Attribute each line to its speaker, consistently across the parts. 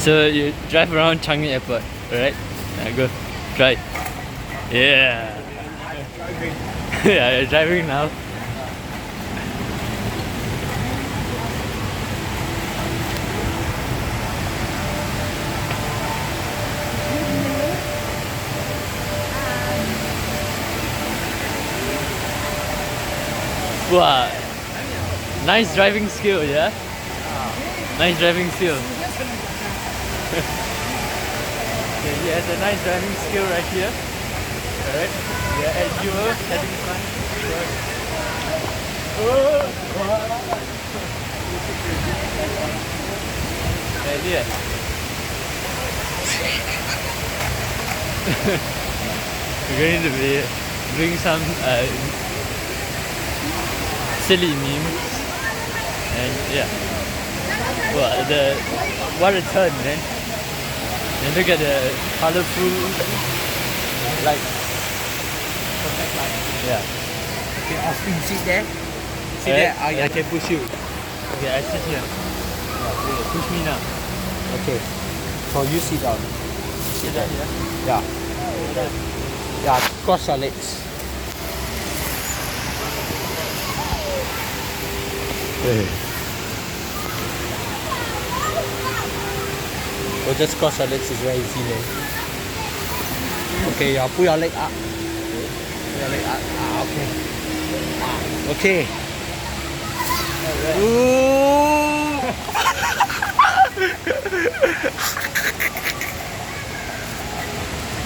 Speaker 1: So you drive around Changi Airport, alright? Go. Try. Yeah. Yeah, you're driving now. Wow. Nice driving skill, yeah? Nice driving skill. Okay, he has a nice driving skill right here. Alright? Yeah, and you are having fun. Yeah. We're going to be doing some silly memes. And yeah. Well, what a turn, man. And look at the colorful light.
Speaker 2: Perfect line.
Speaker 1: Yeah.
Speaker 2: Okay, Austin, sit there. Sit there. I can push you.
Speaker 1: Okay, I sit here. Yeah, push me now.
Speaker 2: Okay. So you sit down.
Speaker 1: Sit down here.
Speaker 2: Yeah. Yeah, cross your legs. Well, just cross your legs is very easy, man. Okay, yeah, put your leg up. Put your leg up. Okay. Okay. Ooh.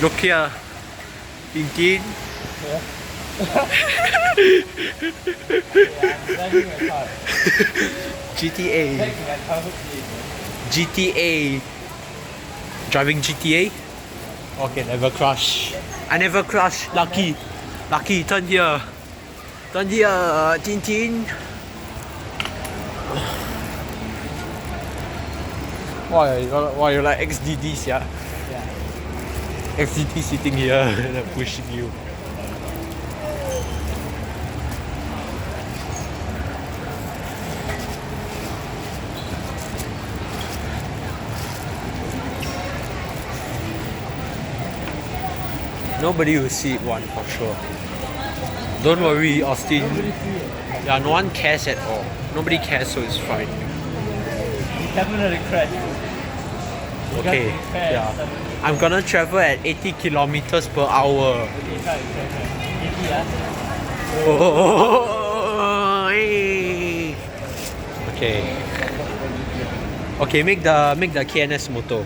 Speaker 2: Look here. Pinkin. GTA. GTA. Driving GTA? Okay, never crash. I never crash. Lucky. Lucky, turn here. Turn here, Tintin. Why you like XDDs, yeah? XDD sitting here and pushing you. Nobody will see it one for sure. Don't worry, Austin. Yeah, no one cares at all. Nobody cares, so it's fine.
Speaker 1: Definitely crash.
Speaker 2: Okay, yeah. I'm gonna travel at 80 kilometers per hour. Oh, hey. Okay. Okay, make the KNS moto.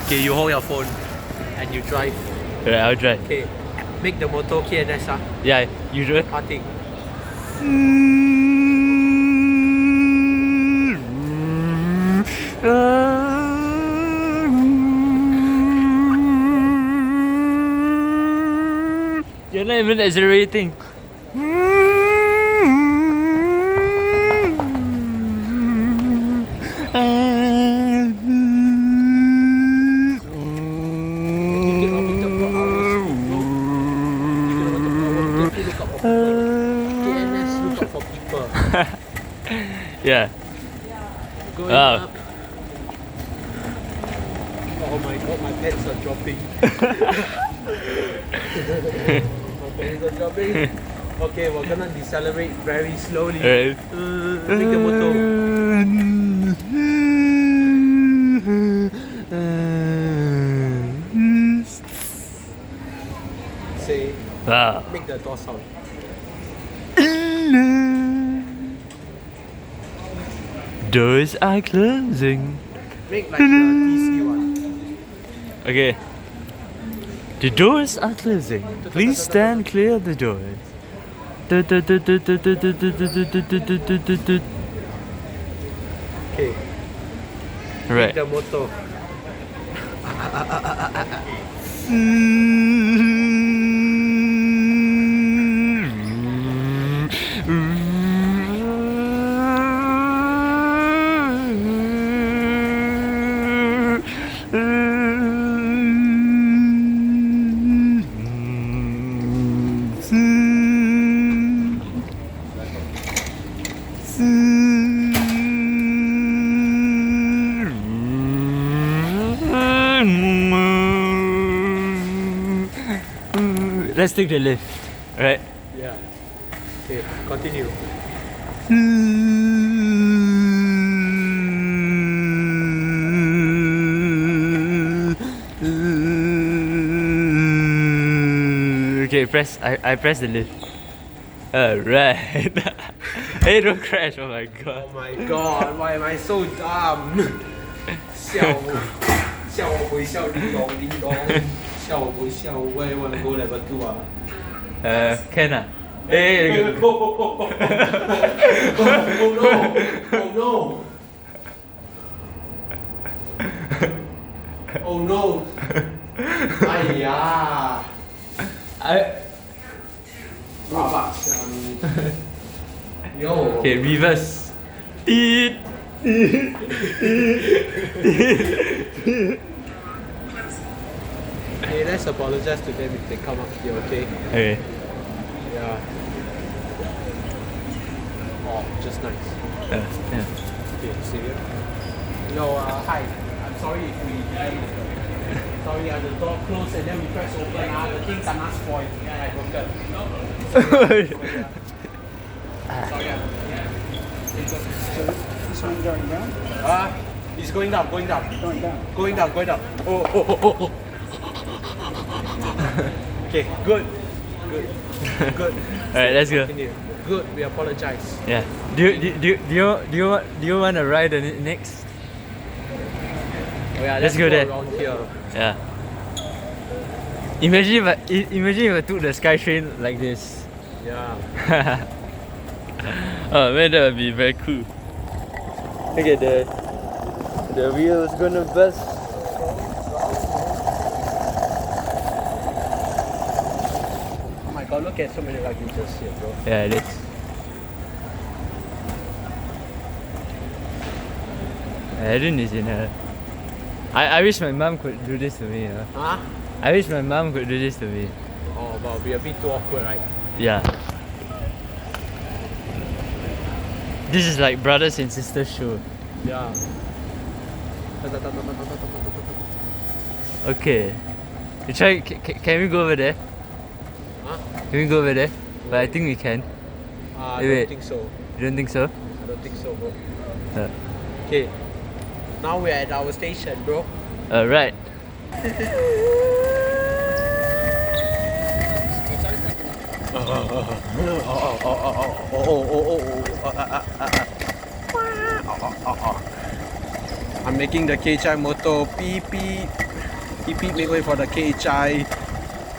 Speaker 2: Okay, you hold your phone and you drive.
Speaker 1: Yeah, I'll drive.
Speaker 2: Okay, make the moto KNS.
Speaker 1: Yeah, you do it.
Speaker 2: Parting.
Speaker 1: You're not even accelerating. Yeah.
Speaker 2: Going up. Oh my god, my pants are dropping. My pants are dropping. Okay, we're gonna decelerate very slowly. Make the motor. Say, make the door sound.
Speaker 1: Doors are closing.
Speaker 2: Make like the DC one.
Speaker 1: Okay. The doors are closing. Please stand clear of the doors.
Speaker 2: Okay.
Speaker 1: Right.
Speaker 2: Make the motor. let's take the lift. Right?
Speaker 1: Yeah. Okay, continue.
Speaker 2: Okay, I press the lift. Alright. Hey, don't crash, oh my god.
Speaker 1: Oh my god, why am I so dumb? 笑我不会笑，叮咚叮咚，笑我不会笑。Where you wanna go level 2 啊？
Speaker 2: Can ah? Hey,
Speaker 1: Oh no! Oh no! Oh no! 哎呀！爸爸想，Yo.
Speaker 2: Okay, reverse.
Speaker 1: Hey, let's apologize to them if they come up here, okay?
Speaker 2: Okay.
Speaker 1: Yeah. Oh, just nice.
Speaker 2: Yeah.
Speaker 1: Okay, see you. No, hi. I'm sorry if we sorry, the door closed and then we press open. The thing cannot spoil. Yeah, I broken. Sorry.
Speaker 3: This one going down?
Speaker 1: It's going down, going down.
Speaker 3: Going down.
Speaker 1: Going down, going down. Oh. Okay, good.
Speaker 2: Alright, let's go.
Speaker 1: Continue. Good, we apologize.
Speaker 2: Yeah. Do you want to ride the next?
Speaker 1: Oh, yeah,
Speaker 2: Let's go there.
Speaker 1: around here.
Speaker 2: Yeah. Imagine if I took the SkyTrain like this.
Speaker 1: Yeah.
Speaker 2: Oh man, that would be very cool. Look at the wheels gonna burst.
Speaker 1: Oh my god, look at so many luggages here, bro.
Speaker 2: Yeah, it is. Erin is in her. I wish my mom could do this to me.
Speaker 1: Huh?
Speaker 2: I wish my mom could do this to me.
Speaker 1: Oh, but it'll be a bit too awkward, right?
Speaker 2: Yeah. This is like brothers and sisters show.
Speaker 1: Yeah.
Speaker 2: Okay. You try. Can we go over there?
Speaker 1: Huh?
Speaker 2: Can we go over there? But I think we can.
Speaker 1: I
Speaker 2: Wait.
Speaker 1: don't think so.
Speaker 2: You don't think so?
Speaker 1: I don't think so, bro.
Speaker 2: Uh,
Speaker 1: Okay. Now we're at our station, bro.
Speaker 2: right.
Speaker 1: I'm making the KHI motor beep beep. Beep beep, make way for the KHI.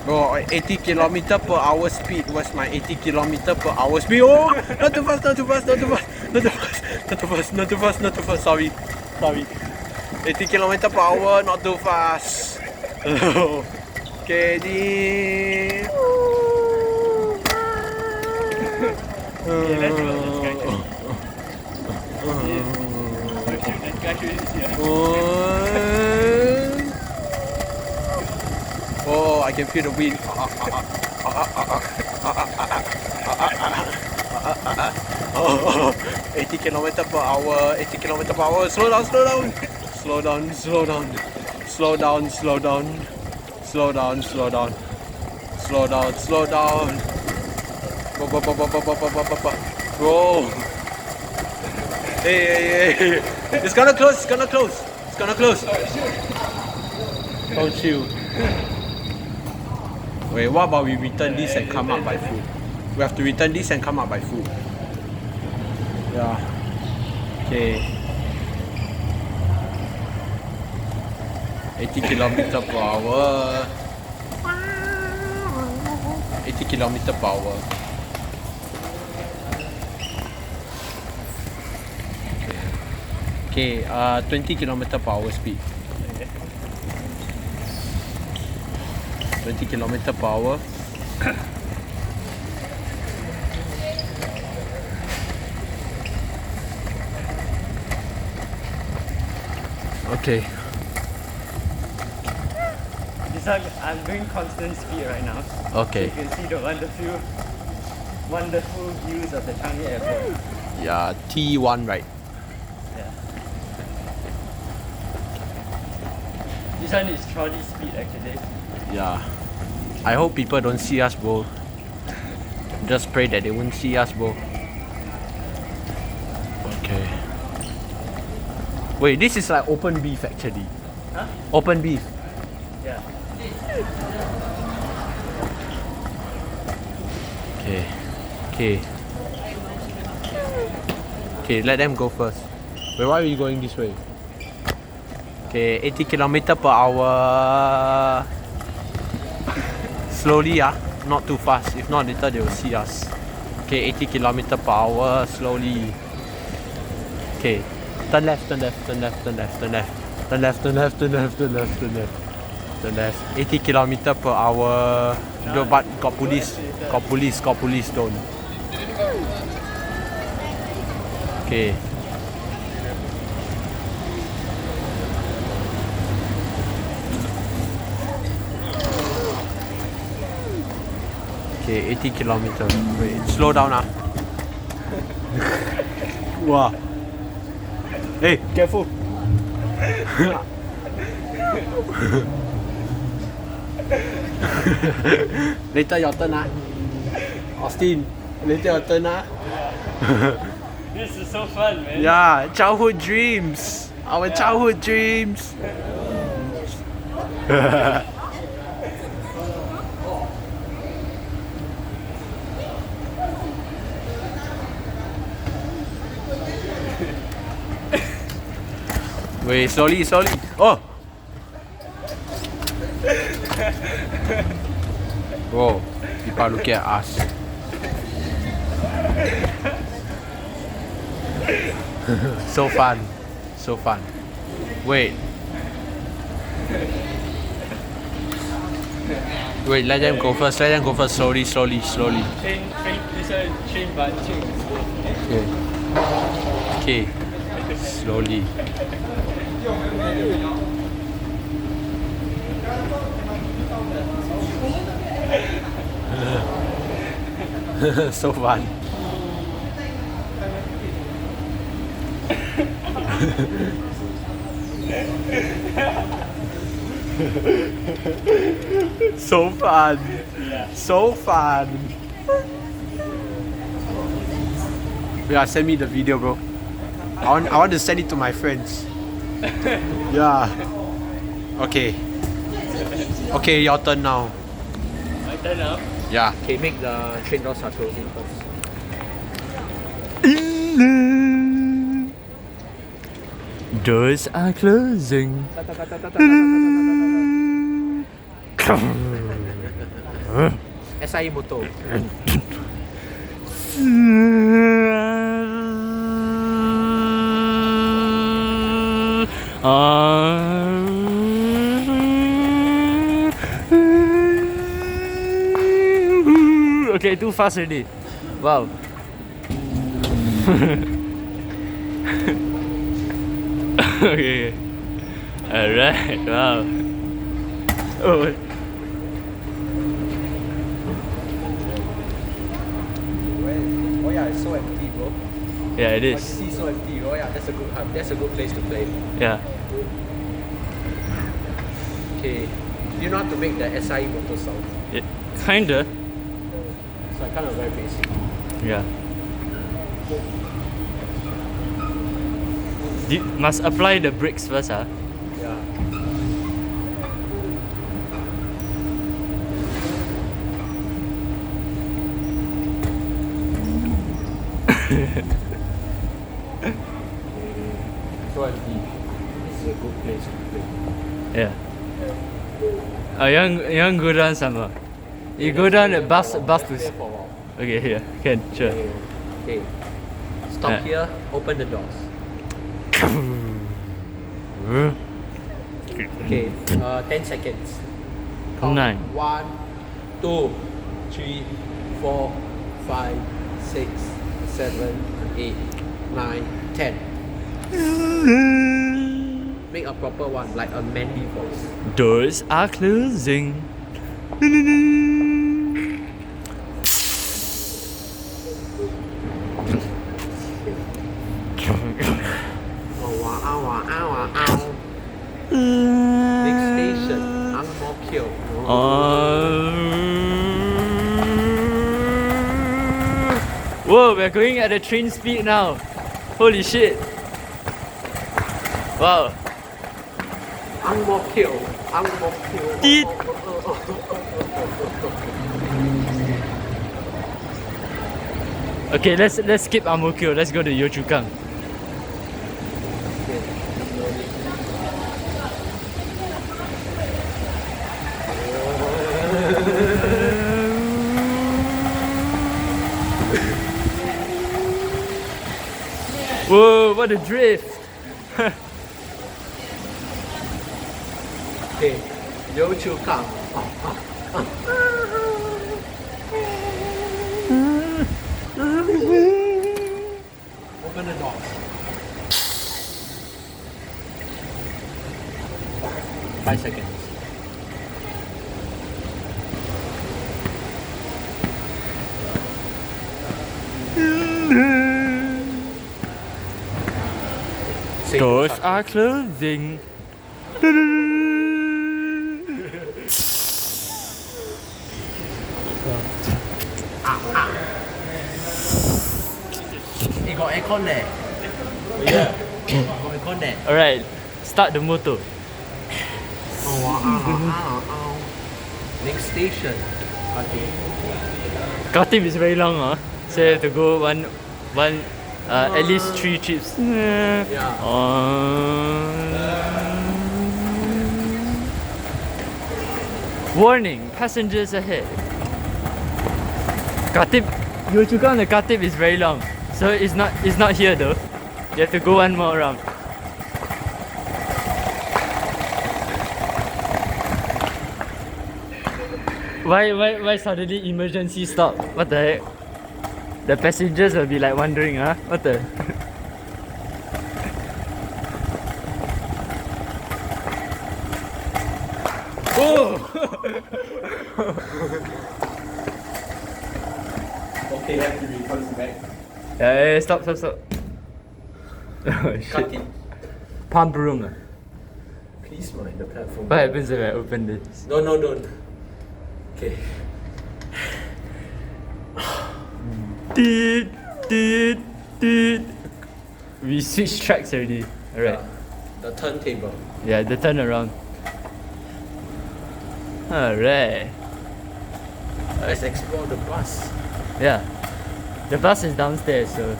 Speaker 1: Bro, 80 km per hour speed was my 80 km per hour speed. Oh, not too fast, not too fast, not too fast, not too fast, not too fast, not too fast, not too fast. Sorry. 80 km per hour, not too fast. Okay,
Speaker 2: let's go to
Speaker 1: Oh, I can feel the wind. 80 km per hour, 80 km per hour. Slow down. Bro. Hey. It's gonna close. Don't chill. Wait, what about we return this and come up by foot? We have to return this and come up by foot. Yeah. Okay. 80 km per hour. 80 km per hour. Okay, 20 km per hour speed. 20 km per hour.
Speaker 2: Okay.
Speaker 4: This one, I'm doing constant speed right now.
Speaker 2: Okay.
Speaker 4: You can see the wonderful views of the Changi Airport.
Speaker 1: Yeah, T1 right.
Speaker 4: Yeah. This one is trolley speed actually.
Speaker 1: Yeah.
Speaker 2: I hope people don't see us, bro. Just pray that they won't see us, bro. Okay. Wait, this is like open beef actually.
Speaker 4: Huh?
Speaker 2: Open beef.
Speaker 4: Yeah.
Speaker 2: Okay. Okay. Okay, let them go first. Wait, why are we going this way? Okay, 80 km per hour. Slowly, not too fast. If not, later they will see us. Okay, 80 km per hour. Slowly. Okay, turn left, turn left, turn left, turn left, turn left, turn left, turn left, turn left, turn left, turn left, turn left. 80 km per hour. No, but got police. Got police. Got police. Don't. Okay. Okay, 80 kilometers. Wait, slow down Wow. Hey, careful. Later your turn Austin, later your turn
Speaker 4: This is so fun, man.
Speaker 2: Yeah, childhood dreams. Our childhood dreams. Wait, slowly, slowly. Oh! Whoa, people are looking at us. So fun. So fun. Wait. Wait, let them go first. Let them go first. Slowly, slowly, slowly.
Speaker 4: Train but chain.
Speaker 2: Okay. Okay. Slowly. So fun. So fun. So fun. Yeah, send me the video, bro. I want to send it to my friends. Yeah. Okay. Okay, your turn now.
Speaker 4: My turn now.
Speaker 2: Yeah. Okay, make the train doors are closing first. Doors are closing. SI motor. Okay, too fast already. Wow. Okay. Alright, wow. Oh. Oh yeah, it's so empty, bro.
Speaker 4: Yeah, it
Speaker 2: I
Speaker 4: is.
Speaker 2: see so empty. Oh yeah, that's a good hub. That's a good place to play.
Speaker 4: Yeah.
Speaker 2: Okay. Do you know how to make the SI motor sound?
Speaker 4: Kinda.
Speaker 2: So I kind of very basic.
Speaker 4: Yeah. Must apply the brakes first, huh?
Speaker 2: Yeah. So empty. This is a good place to play.
Speaker 4: Yeah. Oh, you want go down somewhere? You go down the bus to.
Speaker 2: Here for a while.
Speaker 4: Okay, here. Can, sure.
Speaker 2: Okay. Stop
Speaker 4: Yeah.
Speaker 2: here. Open the doors. Okay. 10 seconds. Count.
Speaker 4: 9.
Speaker 2: 1, 2, 3, 4, 5, 6, 7, 8, 9, 10. Make a proper one, like a manly voice.
Speaker 4: Doors are closing.
Speaker 2: Next station, Ang Mo Kio.
Speaker 4: Whoa, we're going at a train speed now. Holy shit. Wow.
Speaker 1: Ang Mo Kyo. Ang Mo Kyo.
Speaker 4: Teet. Okay, let's skip Ang Mo Kio. Let's go to Yio Chu Kang. Whoa, what a drift!
Speaker 1: Okay, Yio Chu Kang. Open the door. 5 seconds.
Speaker 4: Doors are closing.
Speaker 1: It got aircon there. Yeah. Got aircon there.
Speaker 4: Alright, start the motor.
Speaker 1: Next station.
Speaker 4: Khatib is very long, huh? So you have to go at least 3 trips.
Speaker 1: Yeah.
Speaker 4: Warning, passengers ahead. Khatib, Yio Chu Kang, the Khatib is very long. So it's not here though. You have to go one more round. Why suddenly emergency stop? What the heck? The passengers will be like wondering, huh? What the?
Speaker 1: Okay, have to reverse back.
Speaker 4: Yeah, stop. Oh
Speaker 1: Cut
Speaker 4: shit.
Speaker 1: it.
Speaker 4: Pump room.
Speaker 1: Please mind the platform.
Speaker 4: What happens if I open this?
Speaker 1: No, don't. Okay.
Speaker 4: Deet. We switched tracks already. Alright.
Speaker 1: The turntable.
Speaker 4: Yeah, the turnaround. Alright.
Speaker 1: Let's explore the bus.
Speaker 4: Yeah. The bus is downstairs, so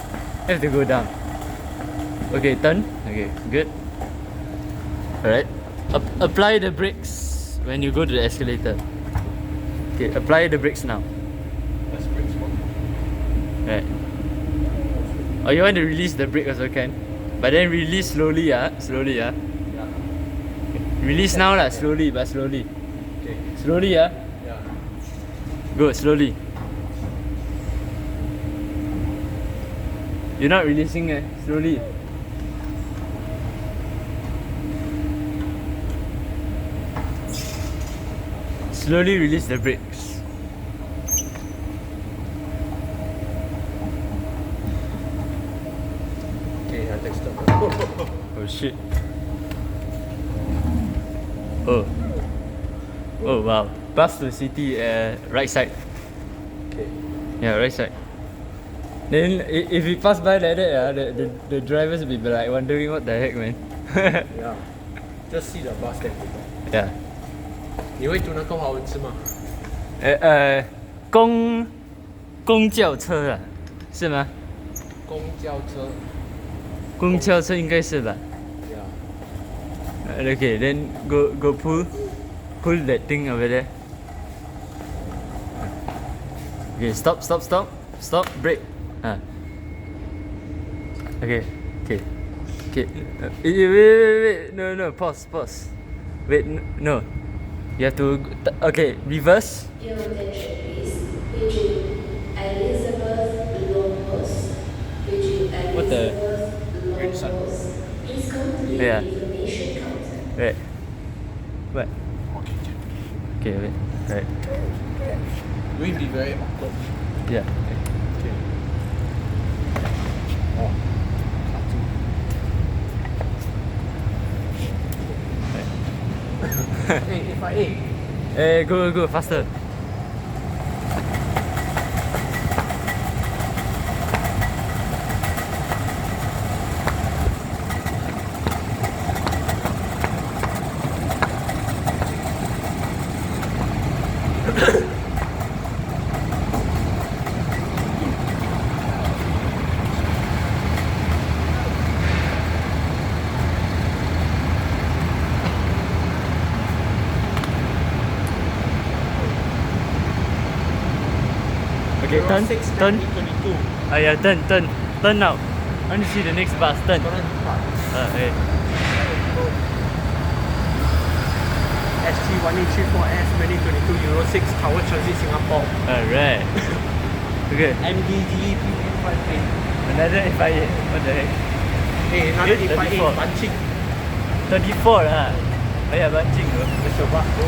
Speaker 4: I have to go down. Okay, turn. Okay, good. Alright. Apply the brakes when you go to the escalator. Okay, apply the brakes now.
Speaker 1: Let's bring smoke.
Speaker 4: Right. Or you want to release the brake also can. But then release slowly, slowly.
Speaker 1: Yeah.
Speaker 4: Release now lah, slowly.
Speaker 1: Okay.
Speaker 4: Slowly,
Speaker 1: Yeah.
Speaker 4: Go, slowly. You're not releasing, slowly. Slowly release the brakes.
Speaker 1: Okay, I take stop.
Speaker 4: Oh shit. Oh wow. Bus to city, right side.
Speaker 1: Okay.
Speaker 4: Yeah, right side. Then if we pass by like that, the drivers will be like wondering what the heck, man.
Speaker 1: Yeah. Just see the bus there.
Speaker 4: Yeah.
Speaker 1: 你会读那个华文字吗？
Speaker 4: 公交车啊，是吗？
Speaker 1: 公交车。
Speaker 4: 公交车应该是吧。
Speaker 1: Yeah.
Speaker 4: Okay, then go pull that thing over there. Okay, stop, brake. Okay. Wait, no, pause. Wait, no. You have to, okay, reverse.
Speaker 3: Your attention please. Page Elizabeth Longos. Page
Speaker 4: What the?
Speaker 3: Elizabeth Longos. Please come to the
Speaker 4: Yeah.
Speaker 3: information counter.
Speaker 4: Wait. What? Okay, wait. Right.
Speaker 1: Will it be very awkward?
Speaker 4: Yeah.
Speaker 1: Okay. Oh. Hey, FIA.
Speaker 4: Go faster. Okay, turn,
Speaker 1: 06,
Speaker 4: turn.
Speaker 1: 1922.
Speaker 4: Oh yeah, turn now. I want to see the next bus. Turn. Okay.
Speaker 1: ST1834S 2022 Euro 6 Tower Transit Singapore.
Speaker 4: Alright. Okay.
Speaker 1: MDG P58.
Speaker 4: Another FIA. What the heck?
Speaker 1: Hey, another
Speaker 4: Eh, 34.
Speaker 1: 858 bunching.
Speaker 4: 34 lah. Oh yeah, bunching bro.
Speaker 1: Let's go back, bro.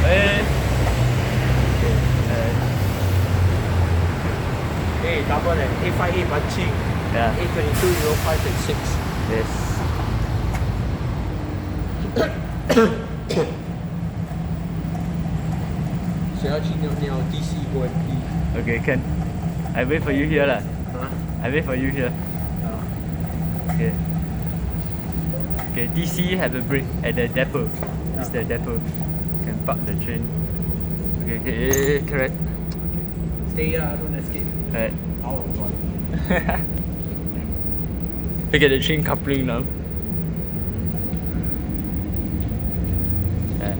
Speaker 4: Eh.
Speaker 1: Hey, double and 858 bunching.
Speaker 4: Yeah.
Speaker 1: 822 Euro 5 and 6.
Speaker 4: Yes.
Speaker 1: DC go and pee.
Speaker 4: Okay, can. I wait for you here lah.
Speaker 1: Huh?
Speaker 4: I wait for you here. Okay. Okay, DC have a break at the depot. It's the depot. Can park the train. Okay, correct.
Speaker 1: Stay here, don't escape.
Speaker 4: Correct.
Speaker 1: Out of one.
Speaker 4: Look at the train coupling now. Yeah.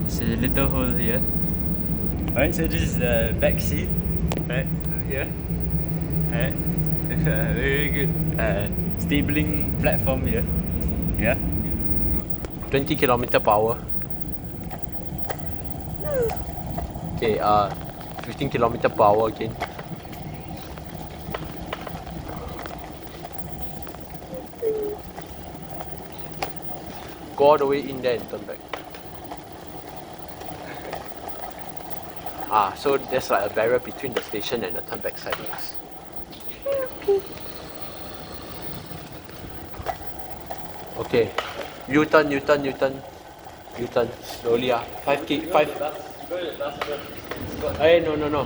Speaker 4: It's a little hole here. Alright, so this is the back seat. Right, here. Alright. Very good. Stabling platform here. Yeah.
Speaker 2: 20 kilometer per hour. Okay, 15 kilometer per hour again. Go all the way in there and turn back. So there's like a barrier between the station and the turn back sidings. Okay, U-turn, U-turn, U-turn, U-turn, slowly 5k, 5. Hey, no.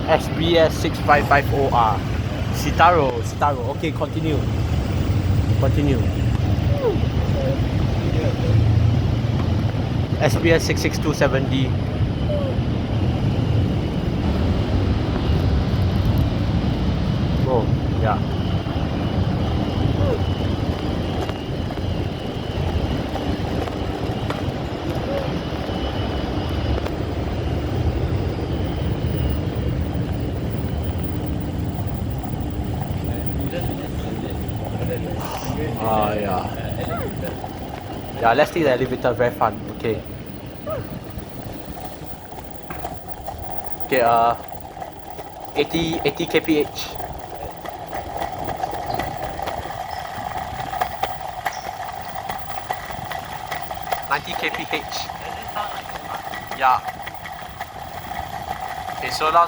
Speaker 2: SBS 6550R. Citaro. Okay, continue. SBS 6627D. Oh, yeah. Yeah, let's take the elevator, very fun. Okay. Okay, 80 kph. kph. Yeah. Okay, slow down.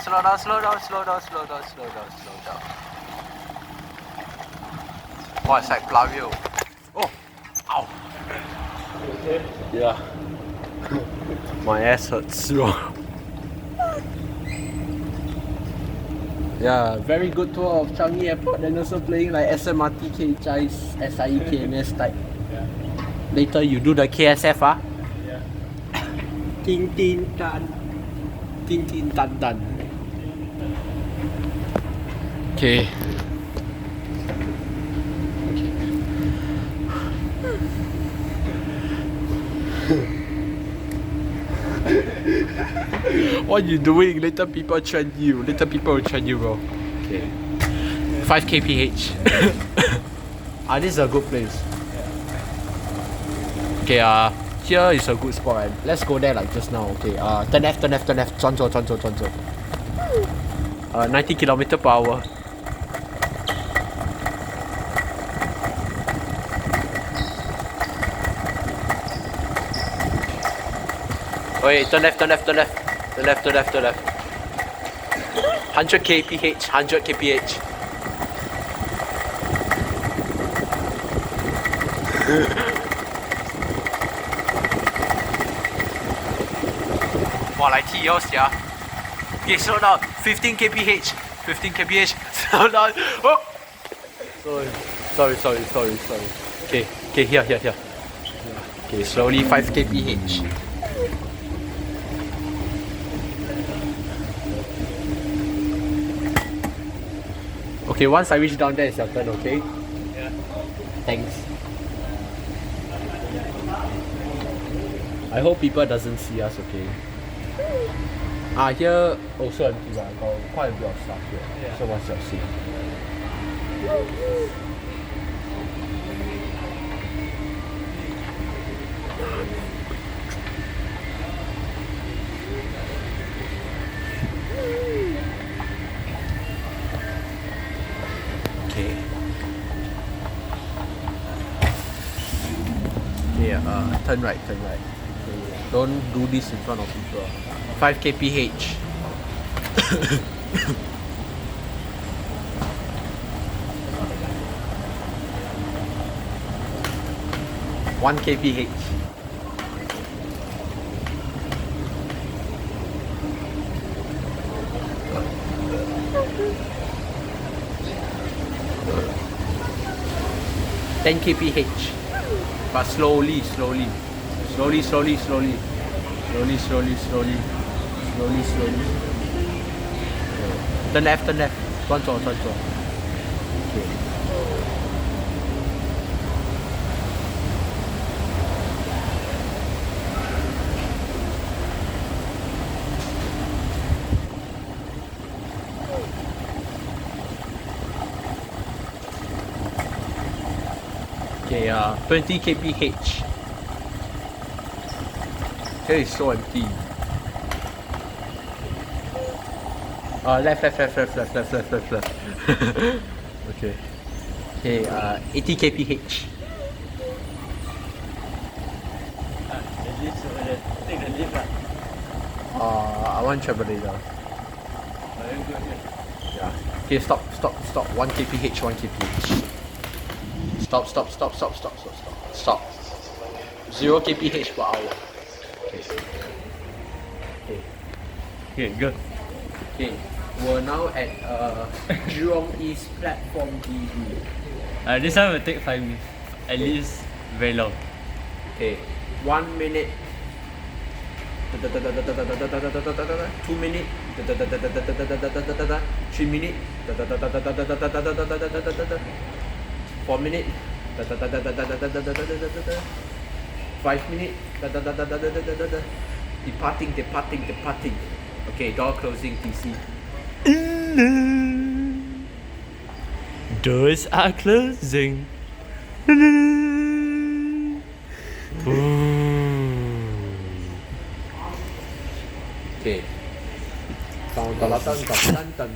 Speaker 2: Oh, it's like Plavio. Oh, ow. Okay. Yeah. My ass hurts. Yeah, very good tour of Changi Airport and also playing like SMRT, KHI's SIE, KNS type.
Speaker 1: Yeah.
Speaker 2: Later you do the KSF,
Speaker 1: Yeah.
Speaker 2: Tin tin tan. Tin tin tan tan. Okay. What you doing? Later people trend you. Bro. Okay. 5 kph. This is a good place. Okay, here is a good spot, right? Let's go there like just now. Okay, turn left. 90 kilometer per hour. Wait, turn left. 100 kph. Wow, 哇来 T 下 Okay, slow down. 15 kph. 15 kph. Slow down. Oh. Sorry. Okay, here. Okay, slowly 5 kph. Okay, once I reach down there, it's your turn, okay?
Speaker 4: Yeah.
Speaker 2: Thanks. I hope people doesn't see us, okay? Here also empty, but I got quite a bit of stuff here.
Speaker 4: Yeah.
Speaker 2: So what's your scene? Okay. Yeah, turn right. Okay. Don't do this in front of people. 5 kph. One kph. Ten kph. But slowly. Turn left. 转左。Okay. Okay, 20 kph. Here is so empty. Left. Okay. Okay, 80 kph.
Speaker 4: The lift over there. Take the lift.
Speaker 2: I want travelator.
Speaker 4: Very good.
Speaker 2: Yeah. Okay, stop. 1 kph. Stop. 0 kph per hour.
Speaker 4: Okay, good.
Speaker 2: Okay, we're now at Jurong East platform DB.
Speaker 4: This one will take 5 minutes. At least very long.
Speaker 2: Okay, 1 minute. 2 minutes. 3 minutes. 4 minutes. 5 minutes. Departing. Okay, door closing, TC.
Speaker 4: Doors are closing.
Speaker 2: Okay.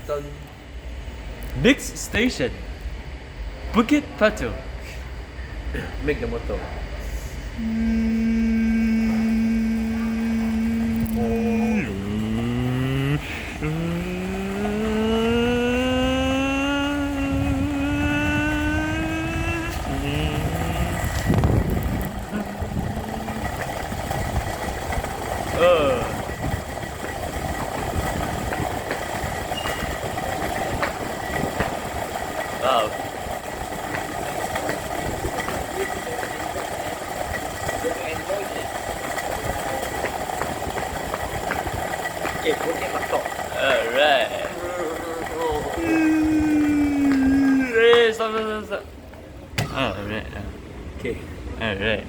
Speaker 2: Dun.
Speaker 4: Next station, Bukit Batu.
Speaker 2: Make the motor.
Speaker 4: Wow.
Speaker 2: Okay, Bukit Batu.
Speaker 4: Alright. Hey, stop. Alright.
Speaker 2: Okay,
Speaker 4: Alright.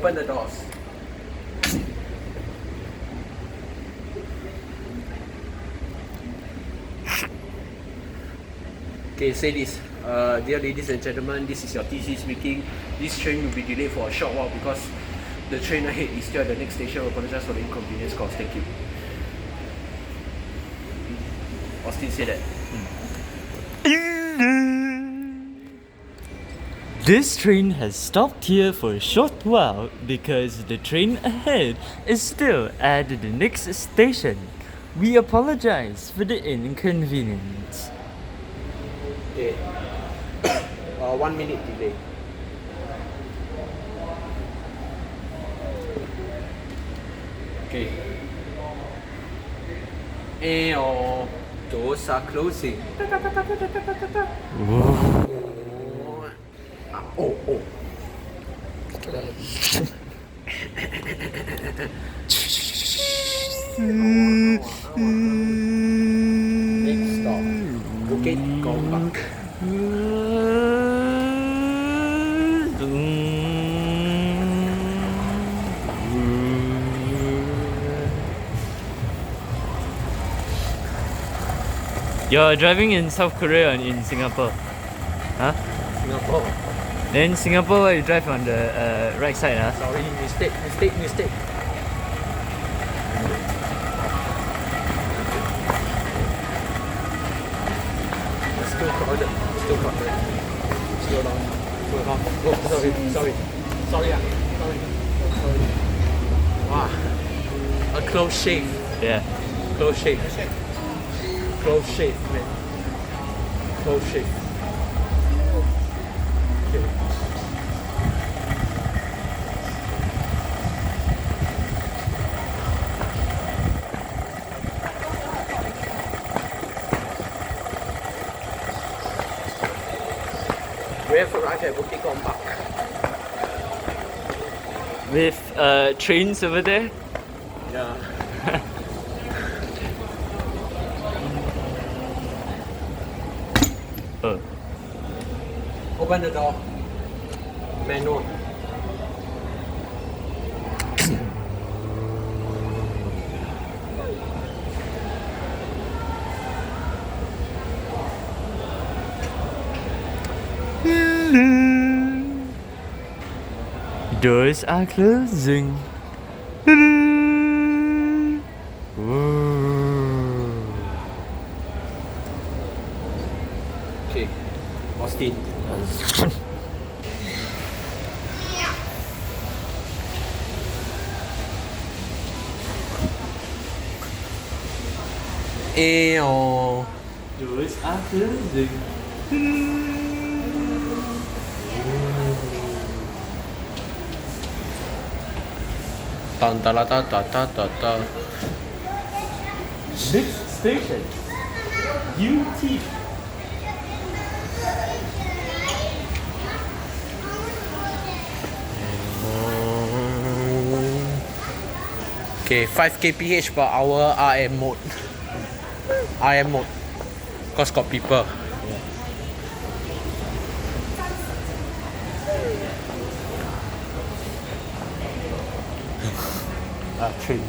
Speaker 2: open the doors. Okay, say this. Dear ladies and gentlemen, this is your TC speaking. This train will be delayed for a short while because the train ahead is still at the next station. We apologize for the inconvenience caused. Thank you. Austin said that.
Speaker 4: This train has stopped here for a short while because the train ahead is still at the next station. We apologize for the inconvenience.
Speaker 2: Okay. 1 minute delay. Okay. And doors are closing. Oh. Next stop, Bukit Gombak.
Speaker 4: You're driving in South Korea and in Singapore. Huh?
Speaker 2: Singapore.
Speaker 4: Then Singapore, why you drive on the right side, huh?
Speaker 2: Sorry, mistake. It's still crowded. Slow down. Oh, sorry. Wow. A close shave.
Speaker 4: Yeah.
Speaker 2: Close shave, man. Close shave. Okay. We have arrived at Bukit Gombak.
Speaker 4: With trains over there.
Speaker 2: Yeah. Open the door. Manual.
Speaker 4: Doors are closing.
Speaker 2: Okay. Austin. Eon.
Speaker 4: Doors are closing.
Speaker 2: Tan ta la ta ta ta ta ta.
Speaker 4: Next station, UT.
Speaker 2: Okay, 5 kph per hour RM mode. Cause got people.
Speaker 4: Train.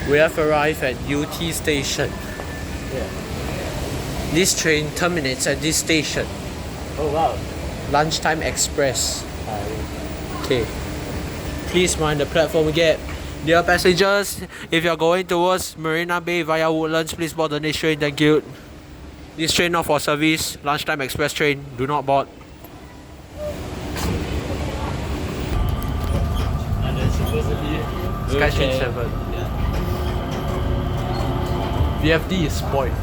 Speaker 2: We have arrived at UT station. This train terminates at this station.
Speaker 4: Oh wow.
Speaker 2: Lunchtime Express. Okay. Please mind the platform gate. Dear passengers, if you're going towards Marina Bay via Woodlands, please board the next train. Thank you. This train not for service. Lunchtime Express train. Do not board.
Speaker 4: And then supposedly
Speaker 2: Skytrain
Speaker 4: wheelchair.
Speaker 2: 7. VFD is spoiled.